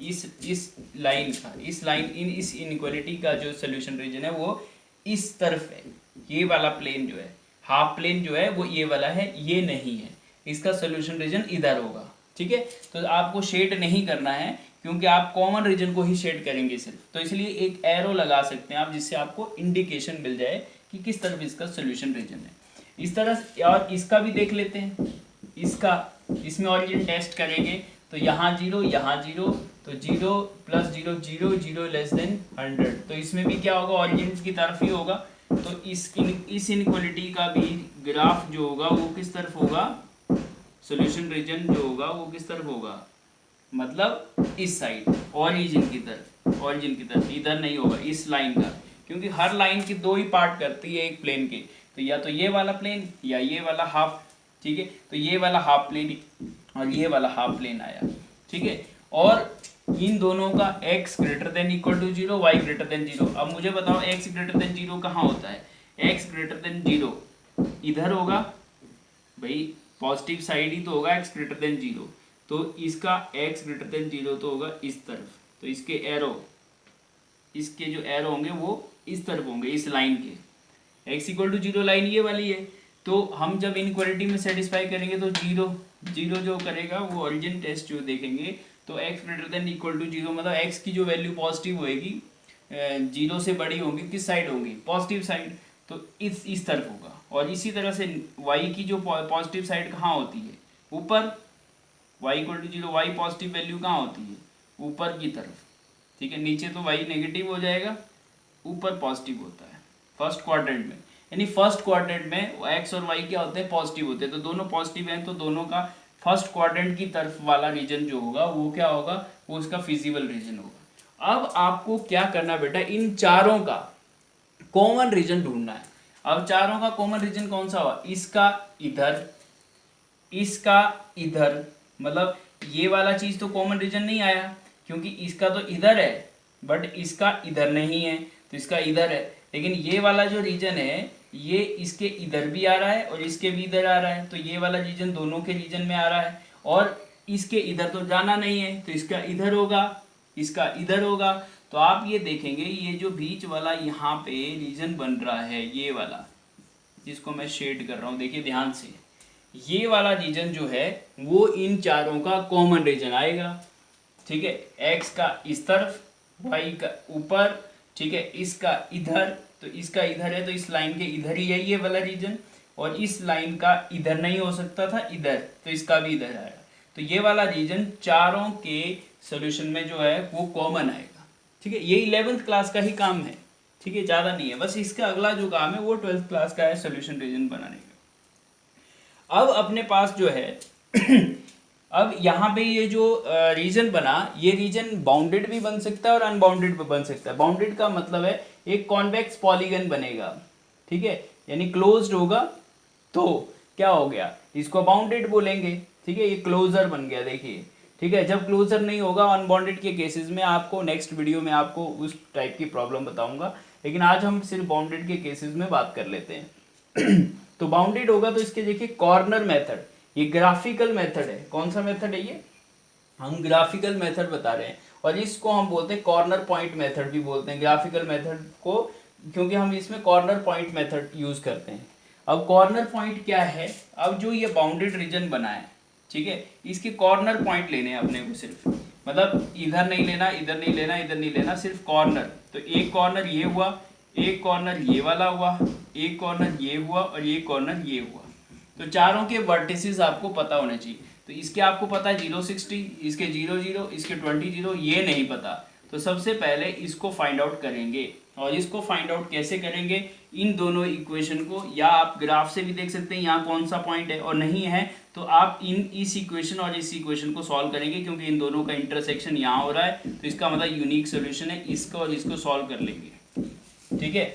इस लाइन का, इस इनइक्वालिटी का जो सोल्यूशन रीजन है वो इस तरफ है। ये वाला प्लेन जो है, हाफ प्लेन जो है वो ये वाला है, ये नहीं है, इसका सोल्यूशन रीजन इधर होगा। ठीक है, तो आपको शेड नहीं करना है क्योंकि आप कॉमन रीजन को ही शेड करेंगे सिर्फ, तो इसलिए एक एरो लगा सकते हैं आप जिससे आपको इंडिकेशन मिल जाए कि किस तरफ इसका सोल्यूशन रीजन है। इस तरह से, और इसका भी देख लेते हैं, इसमें ऑरिजिन टेस्ट करेंगे तो यहाँ 0 यहाँ 0, तो 0 + 0 0 0 < 100, तो इसमें भी क्या होगा, ऑरिजिन की तरफ ही होगा। तो इस इनइक्वालिटी का भी ग्राफ जो होगा वो किस तरफ होगा, सोल्यूशन रीजन जो होगा वो किस तरफ होगा, मतलब इस साइड, ऑरिजिन की तरफ, इधर नहीं होगा इस लाइन का, क्योंकि हर लाइन की दो ही पार्ट करती है एक प्लेन के, तो या तो ये वाला प्लेन या ये वाला हाफ। ठीक है, तो ये वाला हाफ प्लेन और ये वाला हाफ प्लेन आया। ठीक है, और इन दोनों का x > 0 y > 0। अब मुझे बताओ x > 0 कहाँ होता है, x > 0 इधर होगा भाई, पॉजिटिव साइड ही तो होगा x > 0, तो इसका x > 0 तो होगा इस तरफ, तो इसके जो एरो होंगे वो इस तरफ होंगे, इस लाइन के। x = 0 लाइन ये वाली है, तो हम जब इनइक्वालिटी में सेटिस्फाई करेंगे तो 0 जो करेगा वो ऑरिजिन टेस्ट जो देखेंगे तो x > 0 मतलब x की जो वैल्यू पॉजिटिव होएगी 0 से बड़ी होगी, किस साइड होगी, पॉजिटिव साइड, तो इस तरफ होगा। और इसी तरह से y की जो पॉजिटिव साइड कहाँ होती है, ऊपर, y = 0 y पॉजिटिव वैल्यू कहाँ होती है, ऊपर की तरफ। ठीक है, नीचे तो y नेगेटिव हो जाएगा, ऊपर पॉजिटिव होता है फर्स्ट क्वाड्रेंट में। यानी फर्स्ट क्वाड्रेंट में x और y क्या होते हैं, पॉजिटिव होते हैं, तो दोनों पॉजिटिव हैं, तो दोनों का फर्स्ट क्वाड्रेंट की तरफ वाला रीजन जो होगा वो क्या होगा, वो उसका फिजिबल रीजन होगा। अब आपको क्या करना बेटा, इन चारों का कॉमन रीजन ढूंढना है। अब चारों का कॉमन रीजन कौन सा हुआ, इसका इधर, मतलब ये वाला चीज तो कॉमन रीजन नहीं आया क्योंकि इसका तो इधर है बट इसका इधर नहीं है, तो इसका इधर है। लेकिन ये वाला जो रीजन है ये इसके इधर भी आ रहा है और इसके भी इधर आ रहा है, तो ये वाला रीजन दोनों के रीजन में आ रहा है, और इसके इधर तो जाना नहीं है तो इसका इधर होगा, इसका इधर होगा। तो आप ये देखेंगे ये जो बीच वाला यहाँ पे रीजन बन रहा है, ये वाला जिसको मैं शेड कर रहा हूँ, देखिए ध्यान से, ये वाला रीजन जो है वो इन चारों का कॉमन रीजन आएगा। ठीक है, x का इस तरफ, y का ऊपर, ठीक है, इसका इधर, तो इसका इधर है तो इस लाइन के इधर ही है ये वाला रीजन, और इस लाइन का इधर नहीं हो सकता था, इधर, तो इसका भी इधर आया, तो ये वाला रीजन चारों के सॉल्यूशन में जो है वो कॉमन आएगा। ठीक है, ये 11th क्लास का ही काम है, ठीक है, ज़्यादा नहीं है, बस इसका अगला जो काम है वो 12th क्लास का है, सॉल्यूशन रीजन बनाने का। अब अपने पास जो है अब यहाँ पे ये जो रीजन बना, ये रीजन बाउंडेड भी बन सकता है और अनबाउंडेड भी बन सकता है। बाउंडेड का मतलब है एक कॉन्वेक्स पॉलीगन बनेगा, ठीक है, यानी क्लोज्ड होगा, तो क्या हो गया, इसको बाउंडेड बोलेंगे। ठीक है, ये क्लोजर बन गया, देखिए। ठीक है, जब क्लोजर नहीं होगा अनबाउंडेड के केसेस में, आपको नेक्स्ट वीडियो में आपको उस टाइप की प्रॉब्लम बताऊंगा, लेकिन आज हम सिर्फ बाउंडेड के केसेस में बात कर लेते हैं। तो बाउंडेड होगा तो इसके देखिए कॉर्नर मेथड, ये ग्राफिकल मेथड है। कौन सा मेथड है ये, हम ग्राफिकल मेथड बता रहे हैं, और इसको हम बोलते हैं कॉर्नर पॉइंट मेथड भी बोलते हैं, ग्राफिकल मेथड को, क्योंकि हम इसमें कॉर्नर पॉइंट मेथड यूज करते हैं। अब कॉर्नर पॉइंट क्या है, अब जो ये बाउंडेड रीजन बना है, ठीक है, इसके कॉर्नर पॉइंट लेने हैं अपने को सिर्फ, मतलब इधर नहीं लेना, इधर नहीं लेना, इधर नहीं लेना, सिर्फ कॉर्नर। तो एक कॉर्नर ये हुआ, एक कॉर्नर ये वाला हुआ, एक कॉर्नर ये हुआ, और एक कॉर्नर ये हुआ। तो चारों के वर्टिसेस आपको पता होने चाहिए। तो इसके आपको पता है 0 60, इसके 0 0, इसके 20 0, ये नहीं पता। तो सबसे पहले इसको फाइंड आउट करेंगे। और इसको फाइंड आउट कैसे करेंगे, इन दोनों इक्वेशन को, या आप ग्राफ से भी देख सकते हैं यहाँ कौन सा पॉइंट है, और नहीं है तो आप इस इक्वेशन और इस इक्वेशन को सॉल्व करेंगे, क्योंकि इन दोनों का इंटरसेक्शन यहाँ हो रहा है, तो इसका मतलब यूनिक सोल्यूशन है, इसको और इसको सॉल्व कर लेंगे। ठीक है,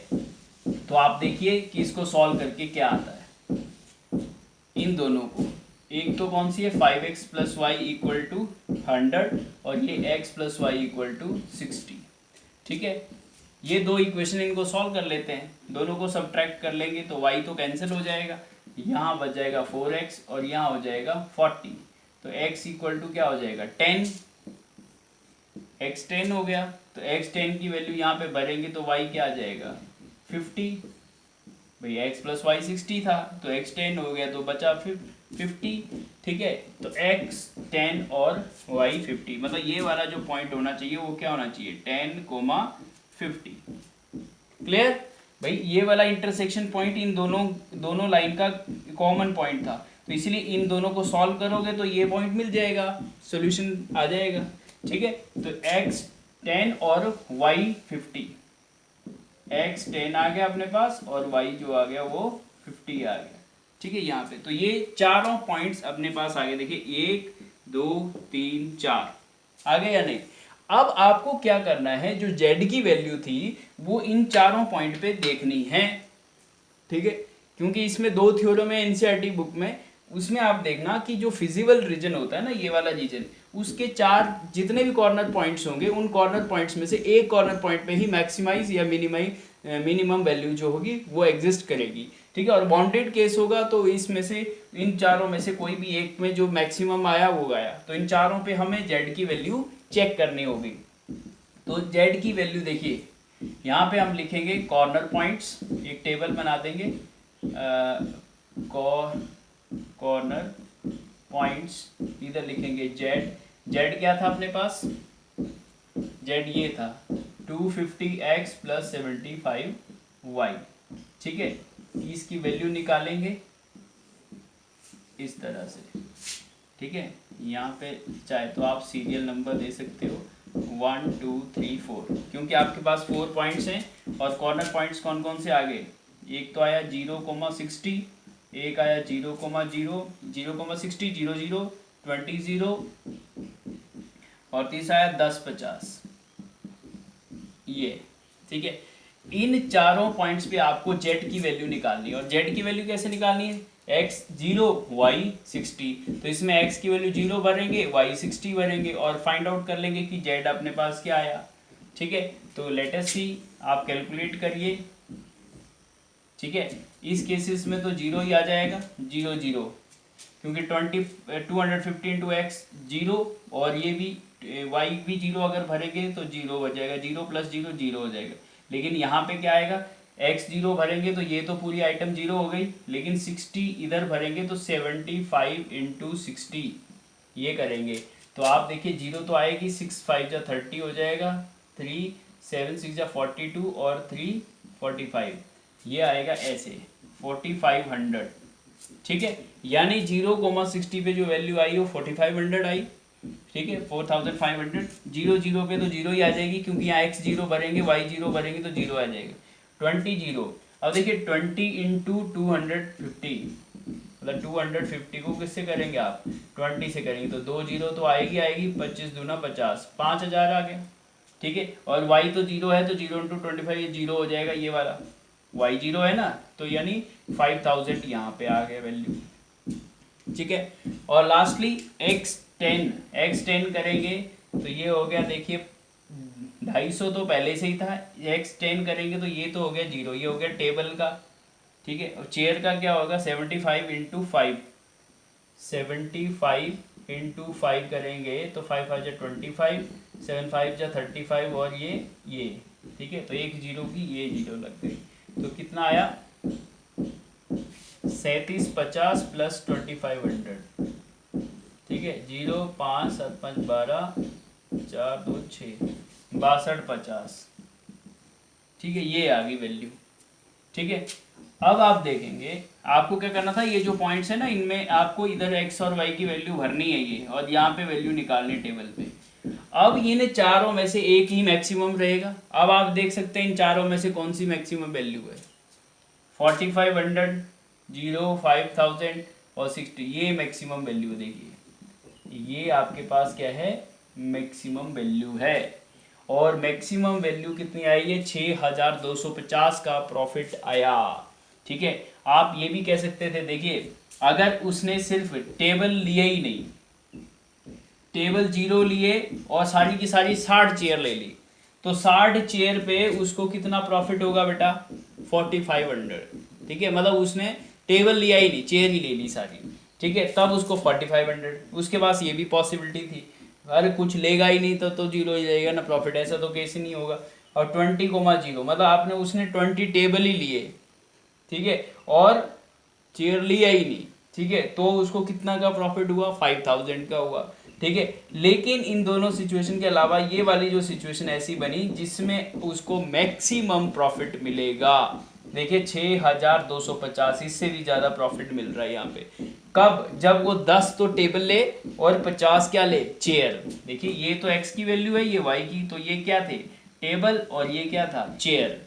तो आप देखिए कि इसको सॉल्व करके क्या आता है। इन दोनों को, एक तो कौन सी है 5x plus y equal to 100 और ये x plus y equal to 60। ठीक है, ये दो इक्वेशन इनको सॉल्व कर लेते हैं, दोनों को सब्ट्रैक्ट कर लेंगे तो y तो कैंसिल हो जाएगा, यहाँ बच जाएगा 4x और यहाँ हो जाएगा 40। तो x इक्वल टू क्या हो जाएगा 10, x 10 हो गया, तो x 10 की वैल्यू यहाँ पे भरेंगे तो y क्या आ जाएगा 50। भाई x प्लस वाई 60 था तो x 10 हो गया तो बचा 50। ठीक है, तो x 10 और y 50, मतलब ये वाला जो पॉइंट होना चाहिए वो क्या होना चाहिए 10,50। क्लियर भाई, ये वाला इंटरसेक्शन पॉइंट इन दोनों लाइन का कॉमन पॉइंट था, तो इसीलिए इन दोनों को सॉल्व करोगे तो ये पॉइंट मिल जाएगा, सॉल्यूशन आ जाएगा। ठीक है, तो x 10 और y 50, x 10 आ गया अपने पास और y जो आ गया वो 50 आ गया। ठीक है, यहाँ पे तो ये चारों पॉइंट्स अपने पास आ गए, देखिए 1 2 3 4 आ गए या नहीं। अब आपको क्या करना है, जो z की वैल्यू थी वो इन चारों पॉइंट पे देखनी है। ठीक है, क्योंकि इसमें दो थ्योरम है एनसीईआरटी बुक में, उसमें आप देखना कि जो फिजिबल रीजन होता है ना, ये वाला रीजन, उसके चार जितने भी कॉर्नर पॉइंट्स होंगे उन कॉर्नर पॉइंट्स में से एक कॉर्नर पॉइंट पे ही मैक्सिमाइज या मिनिमम वैल्यू जो होगी वो एग्जिस्ट करेगी। ठीक है, और बाउंडेड केस होगा तो इसमें से इन चारों में से कोई भी एक में जो मैक्सिमम आया वो गया, तो इन चारों पे हमें जेड की वैल्यू चेक करनी होगी। तो जेड की वैल्यू देखिए, यहाँ पे हम लिखेंगे कॉर्नर पॉइंट्स, एक टेबल बना देंगे, कॉर्नर पॉइंट्स, इधर लिखेंगे जेड। जेड क्या था अपने पास, जेड ये था 250x प्लस 75y। ठीक है, इसकी वैल्यू निकालेंगे इस तरह से। ठीक है, यहाँ पे चाहे तो आप सीरियल नंबर दे सकते हो 1 2 3 4, क्योंकि आपके पास 4 पॉइंट्स हैं और कॉर्नर पॉइंट्स कौन कौन से आ गए, एक तो आया 0,60, एक आया 0,0, 0,60, 00, 20, और तीसरा आया 10, 50 ये। ठीक है, इन चारों पॉइंट्स पे आपको जेड की वैल्यू निकालनी है, और जेड की वैल्यू कैसे निकालनी है, x 0 y 60, तो इसमें x की वैल्यू 0 भरेंगे, y 60 भरेंगे और फाइंड आउट कर लेंगे कि z अपने पास क्या आया। ठीक है, तो लेट अस सी, आप कैलकुलेट करिए। ठीक है, इस केसेस में तो 0 ही आ जाएगा, 0 0, क्योंकि 250 इंटू एक्स 0, और ये भी y भी 0 अगर भरेंगे तो 0 हो जाएगा, 0 प्लस 0 0 हो जाएगा। लेकिन यहाँ पे क्या आएगा, x 0 भरेंगे तो ये तो पूरी आइटम 0 हो गई, लेकिन 60 इधर भरेंगे तो 75 इंटू 60 ये करेंगे, तो आप देखिए 0 तो आएगी, 6 5 जा 30 हो जाएगा, 3 7 6 जा 42 और 3 45, ये आएगा ऐसे 4500। ठीक है, यानी 0,60 पे जो वैल्यू आई वो 4500 आई। ठीक है, 4500, 0 0 पे तो 0 ही आ जाएगी, क्योंकि यहाँ x 0 भरेंगे y 0 भरेंगे तो 0 आ जाएगा। 20 0, अब देखिए 20 इंटू 250, मतलब 250 को किससे करेंगे आप, 20 से करेंगे तो 2 0 तो आएगी, 25 दूना 50, 5000 आ गया। ठीक है, और y तो 0 है तो 0 इंटू 25 ये 0 हो जाएगा, ये वाला y 0 है ना, तो यानी 5000 यहाँ पे आ गया वैल्यू। ठीक है, और लास्टली x10 करेंगे तो ये हो गया, देखिए 250 तो पहले से ही था, x10 करेंगे तो ये तो हो गया 0, ये हो गया टेबल का। ठीक है, और चेयर का क्या होगा 75 इंटू 5, 75 इंटू 5 करेंगे तो 5 5 जा 25, 7 5 जा 35 और ये। ठीक है, तो एक 0 की ये 0 लग गई, तो कितना आया 3750 प्लस 2500। ठीक है, 0 5 7 5 12 4 2 6 6250। ठीक है, ये आ गई वैल्यू। ठीक है, अब आप देखेंगे आपको क्या करना था, ये जो पॉइंट्स है ना इनमें आपको इधर x और y की वैल्यू भरनी है ये, और यहाँ पे वैल्यू निकालनी टेबल पे। अब इन चारों में से एक ही मैक्सिमम रहेगा। अब आप देख सकते हैं इन चारों में से कौन सी मैक्सिमम वैल्यू है। 4500, 0, 5000 और 60, ये मैक्सिमम वैल्यू देखिए, ये आपके पास क्या है, मैक्सिमम वैल्यू है। और मैक्सिमम वैल्यू कितनी आई है, 6250 का प्रॉफिट आया। ठीक है, आप ये भी कह सकते थे, देखिए अगर उसने सिर्फ टेबल लिया ही नहीं, टेबल 0 लिए और सारी की सारी 60 चेयर ले ली, तो 60 चेयर पे उसको कितना प्रॉफिट होगा बेटा, 4500। ठीक है, मतलब उसने टेबल लिया ही नहीं, चेयर ही ले ली सारी। ठीक है, तब उसको 4500। उसके पास ये भी पॉसिबिलिटी थी, अरे कुछ लेगा ही नहीं तो 0 ही रहेगा ना प्रॉफिट, ऐसा तो केस ही नहीं होगा। और 20,0 मतलब आपने उसने 20 टेबल ही लिए, ठीक है, और चेयर लिया ही नहीं, ठीक है, तो उसको कितना का प्रॉफिट हुआ, 5000 का हुआ। ठीक है, लेकिन इन दोनों सिचुएशन के अलावा ये वाली जो सिचुएशन ऐसी बनी जिसमें उसको मैक्सिमम प्रॉफिट मिलेगा। देखिए 6250, इससे भी ज्यादा प्रॉफिट मिल रहा है यहाँ पे। कब, जब वो 10 तो टेबल ले और 50 क्या ले, चेयर। देखिए ये तो x की वैल्यू है, ये y की, तो ये क्या थे, टेबल, और ये क्या था, चेयर।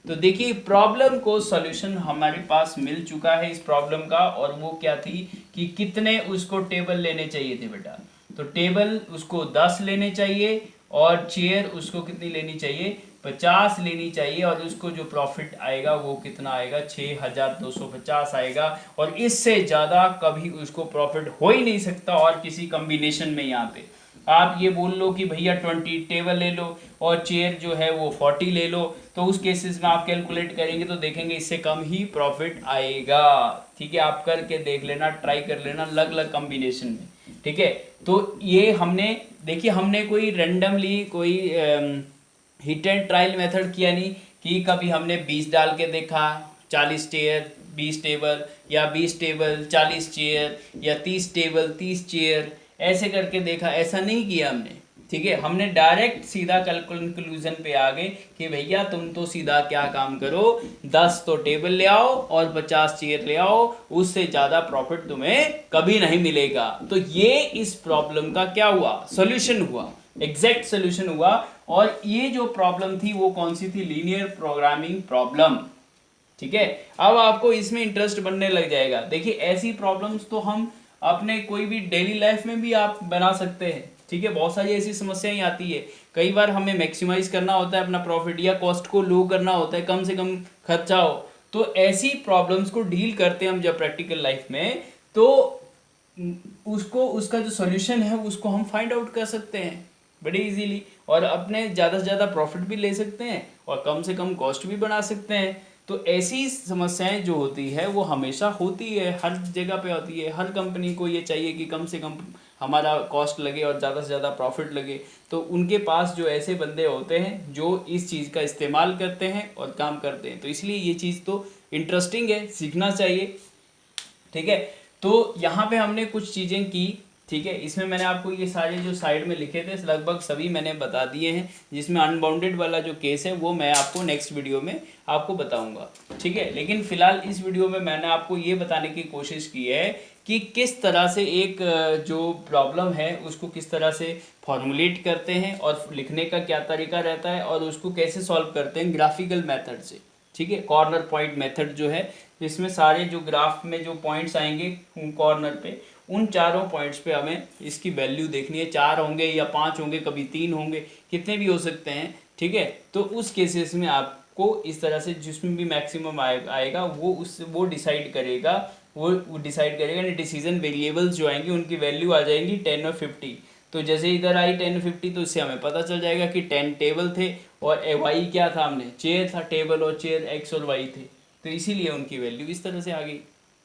तो देखिए प्रॉब्लम को सॉल्यूशन हमारे पास मिल चुका है इस प्रॉब्लम का, और वो क्या थी कि कितने उसको टेबल लेने चाहिए थे बेटा। तो टेबल उसको 10 लेने चाहिए और चेयर उसको कितनी लेनी चाहिए, 50 लेनी चाहिए, और उसको जो प्रॉफिट आएगा वो कितना आएगा, 6250 आएगा। और इससे ज़्यादा कभी उसको प्रॉफिट हो ही नहीं सकता और किसी कम्बिनेशन में। यहाँ पे आप ये बोल लो कि भैया 20 टेबल ले लो और चेयर जो है वो 40 ले लो, तो उस केसेस में आप कैलकुलेट करेंगे तो देखेंगे इससे कम ही प्रॉफिट आएगा। ठीक है, आप करके देख लेना, ट्राई कर लेना अलग अलग कॉम्बिनेशन में। ठीक है, तो ये हमने, देखिए हमने कोई रेंडमली कोई हिट एंड ट्रायल मेथड किया नहीं कि कभी हमने 20 डाल के देखा, 40 चेयर 20 टेबल, या 20 टेबल 40 चेयर, या 30 टेबल 30 चेयर, ऐसे करके देखा, ऐसा नहीं किया हमने। ठीक है, हमने डायरेक्ट सीधा कंक्लूजन पे आ गए कि भैया तुम तो सीधा क्या काम करो, 10 तो टेबल ले आओ और 50 चेयर ले आओ, उससे ज़्यादा प्रॉफिट तुम्हें कभी नहीं मिलेगा। तो ये इस प्रॉब्लम का क्या हुआ, सोल्यूशन हुआ, एग्जैक्ट सोल्यूशन हुआ। और ये जो प्रॉब्लम थी वो कौन सी थी, लीनियर प्रोग्रामिंग प्रॉब्लम। ठीक है, अब आपको इसमें इंटरेस्ट बनने लग जाएगा। देखिए ऐसी प्रॉब्लम्स तो हम अपने कोई भी डेली लाइफ में भी आप बना सकते हैं। ठीक है, बहुत सारी ऐसी समस्याएं आती है, कई बार हमें मैक्सिमाइज करना होता है अपना प्रॉफिट, या कॉस्ट को लो करना होता है, कम से कम खर्चा हो। तो ऐसी प्रॉब्लम्स को डील करते हैं हम जब प्रैक्टिकल लाइफ में, तो उसको, उसका जो सॉल्यूशन है उसको हम फाइंड आउट कर सकते हैं बड़े इजीली, और अपने ज़्यादा से ज़्यादा प्रॉफिट भी ले सकते हैं और कम से कम कॉस्ट भी बना सकते हैं। तो ऐसी समस्याएं जो होती है वो हमेशा होती है, हर जगह पे होती है। हर कंपनी को ये चाहिए कि कम से कम हमारा कॉस्ट लगे और ज़्यादा से ज़्यादा प्रॉफिट लगे, तो उनके पास जो ऐसे बंदे होते हैं जो इस चीज़ का इस्तेमाल करते हैं और काम करते हैं। तो इसलिए ये चीज़ तो इंटरेस्टिंग है, सीखना चाहिए। ठीक है, तो यहाँ पे हमने कुछ चीज़ें की। ठीक है, इसमें मैंने आपको ये सारे जो साइड में लिखे थे लगभग सभी मैंने बता दिए हैं, जिसमें अनबाउंडेड वाला जो केस है वो मैं आपको नेक्स्ट वीडियो में आपको बताऊंगा। ठीक है, लेकिन फिलहाल इस वीडियो में मैंने आपको ये बताने की कोशिश की है कि किस तरह से एक जो प्रॉब्लम है उसको किस तरह से फॉर्मुलेट करते हैं और लिखने का क्या तरीका रहता है, और उसको कैसे सॉल्व करते हैं ग्राफिकल मेथड से। ठीक है, कॉर्नर पॉइंट मेथड जो है, जिसमें सारे जो ग्राफ में जो पॉइंट्स आएंगे कॉर्नर पे, उन चारों पॉइंट्स पे हमें इसकी वैल्यू देखनी है। 4 होंगे या 5 होंगे, कभी 3 होंगे, कितने भी हो सकते हैं। ठीक है, तो उस केसेस में आपको इस तरह से जिसमें भी मैक्सिमम आएगा वो डिसाइड करेगा, वो डिसाइड करेगा। डिसीजन वेरिएबल्स जो आएंगे उनकी वैल्यू आ जाएंगी 10 और 50। तो जैसे इधर आई 10 50, तो इससे हमें पता चल जाएगा कि 10 टेबल थे और वाई क्या था, हमने चेयर था, टेबल और चेयर एक्स और वाई थे, तो इसीलिए उनकी वैल्यू इस तरह से आ गई।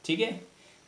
ठीक है,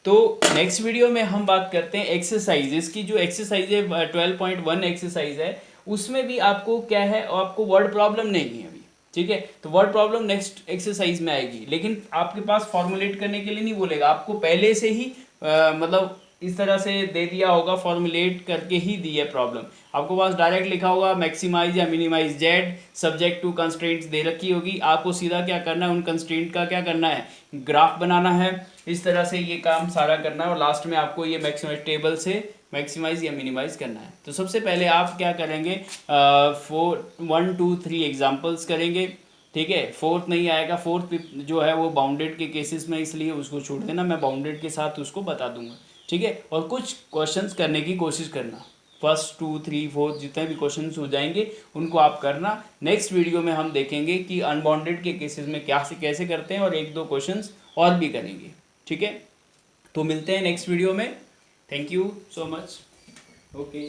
तो नेक्स्ट वीडियो में हम बात करते हैं एक्सरसाइजेस की। जो एक्सरसाइज है 12.1 एक्सरसाइज है, उसमें भी आपको क्या है, आपको वर्ड प्रॉब्लम नहीं है अभी। ठीक है, तो वर्ड प्रॉब्लम नेक्स्ट एक्सरसाइज में आएगी, लेकिन आपके पास फॉर्मुलेट करने के लिए नहीं बोलेगा, आपको पहले से ही मतलब इस तरह से दे दिया होगा, फॉर्मुलेट करके ही दी है प्रॉब्लम। आपको पास डायरेक्ट लिखा होगा मैक्सिमाइज या minimise Z, subject to constraints दे रखी होगी। आपको सीधा क्या करना है, उन कंस्ट्रेंट का क्या करना है, ग्राफ बनाना है, इस तरह से ये काम सारा करना है, और लास्ट में आपको ये मैक्सिमाइज टेबल से मैक्सिमाइज या मिनिमाइज करना है। तो सबसे पहले आप क्या करेंगे, 1 2 3 एग्जांपल्स करेंगे, ठीक है। फोर्थ नहीं आएगा, फोर्थ जो है वो बाउंडेड के केसेस में, इसलिए उसको छोड़ देना, मैं बाउंडेड के साथ उसको बता दूंगा, ठीक है। और कुछ क्वेश्चंस करने की कोशिश करना, फर्स्ट 2 3 4 जितने भी क्वेश्चंस हो जाएंगे उनको आप करना। नेक्स्ट वीडियो में हम देखेंगे कि अनबाउंडेड के केसेस में क्या से कैसे करते हैं, और 1 2 क्वेश्चंस और भी करेंगे, ठीक है। तो मिलते हैं नेक्स्ट वीडियो में। Thank you so much. Okay.